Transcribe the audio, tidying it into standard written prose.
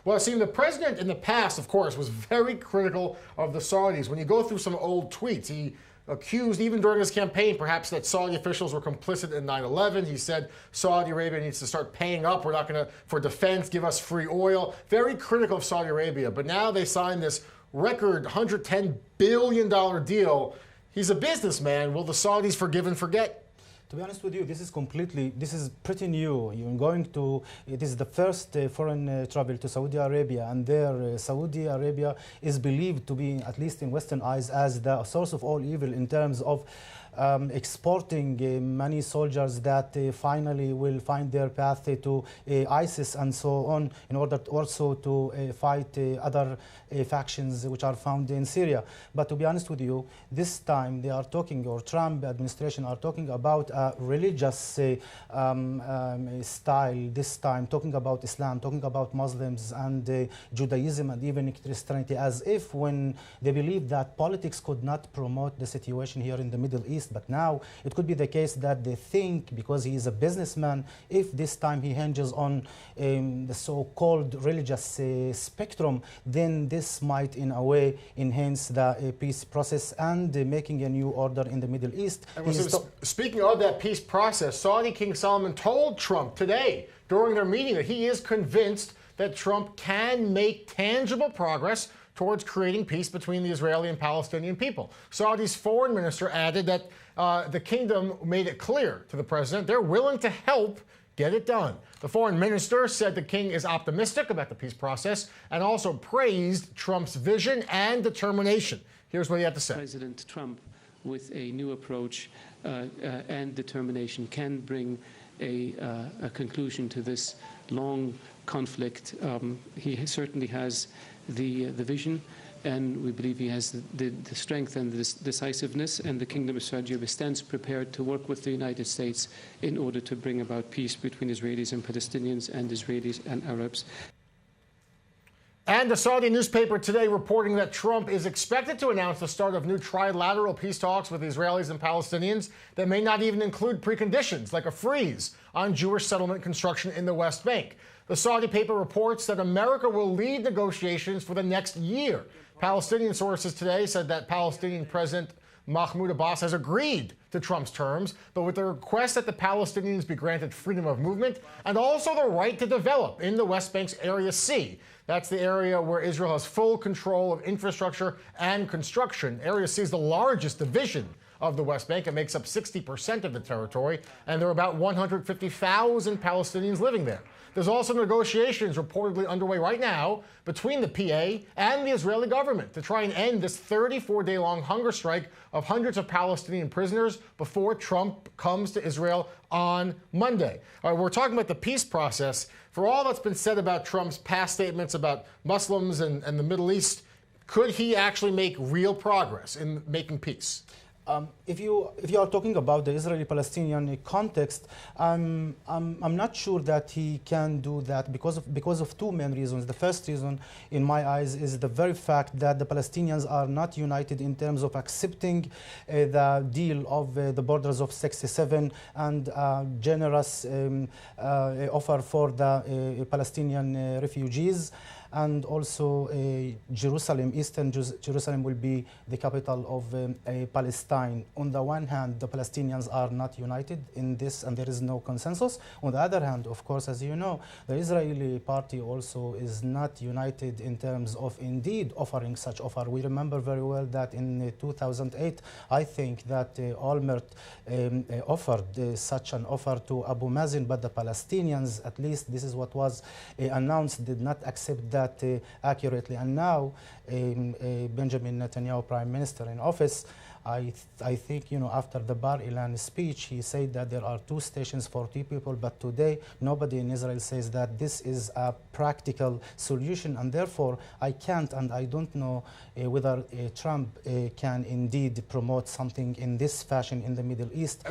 Well, Wassim, the president in the past, of course, was very critical of the Saudis. When you go through some old tweets, he accused, even during his campaign, perhaps that Saudi officials were complicit in 9/11. He said Saudi Arabia needs to start paying up. We're not going to, for defense, give us free oil. Very critical of Saudi Arabia. But now they signed this record $110 billion deal. He's a businessman. Will the Saudis forgive and forget? To be honest with you, this is pretty new. It is the first foreign travel to Saudi Arabia, and there Saudi Arabia is believed to be, at least in Western eyes, as the source of all evil in terms of exporting many soldiers that finally will find their path to ISIS and so on, in order also to fight other factions which are found in Syria. But to be honest with you, this time they are talking, or Trump administration are talking about a religious style, this time talking about Islam, talking about Muslims and Judaism and even Christianity, as if when they believe that politics could not promote the situation here in the Middle East. But now it could be the case that they think, because he is a businessman, if this time he hinges on the so-called religious spectrum, then this might in a way enhance the peace process and making a new order in the Middle East. Speaking of that peace process, Saudi King Salman told Trump today during their meeting that he is convinced that Trump can make tangible progress towards creating peace between the Israeli and Palestinian people. Saudi's foreign minister added that the kingdom made it clear to the president they're willing to help get it done. The foreign minister said the king is optimistic about the peace process and also praised Trump's vision and determination. Here's what he had to say. President Trump, with a new approach and determination, can bring a conclusion to this long conflict. He certainly has the vision, and we believe he has the strength and the decisiveness, and the Kingdom of Saudi Arabia stands prepared to work with the United States in order to bring about peace between Israelis and Palestinians and Israelis and Arabs. And the Saudi newspaper today reporting that Trump is expected to announce the start of new trilateral peace talks with Israelis and Palestinians that may not even include preconditions like a freeze on Jewish settlement construction in the West Bank. The Saudi paper reports that America will lead negotiations for the next year. Palestinian sources today said that Palestinian President Mahmoud Abbas has agreed to Trump's terms, but with the request that the Palestinians be granted freedom of movement and also the right to develop in the West Bank's Area C. That's the area where Israel has full control of infrastructure and construction. Area C is the largest division of the West Bank. It makes up 60% of the territory, and there are about 150,000 Palestinians living there. There's also negotiations reportedly underway right now between the PA and the Israeli government to try and end this 34-day-long hunger strike of hundreds of Palestinian prisoners before Trump comes to Israel on Monday. All right, we're talking about the peace process. For all that's been said about Trump's past statements about Muslims and the Middle East, could he actually make real progress in making peace? If you are talking about the Israeli-Palestinian context, I'm not sure that he can do that because of two main reasons. The first reason, in my eyes, is the very fact that the Palestinians are not united in terms of accepting the deal of the borders of 67 and generous offer for the Palestinian refugees. And also Jerusalem, Eastern Jerusalem, will be the capital of Palestine. On the one hand, the Palestinians are not united in this, and there is no consensus. On the other hand, of course, as you know, the Israeli party also is not united in terms of indeed offering such offer. We remember very well that in 2008, I think that Olmert offered such an offer to Abu Mazen, but the Palestinians, at least this is what was announced, did not accept that accurately. And now Benjamin Netanyahu, Prime Minister in office, I think, after the Bar Ilan speech, he said that there are two stations for two people, but today nobody in Israel says that this is a practical solution, and therefore I can't and I don't know whether Trump can indeed promote something in this fashion in the Middle East.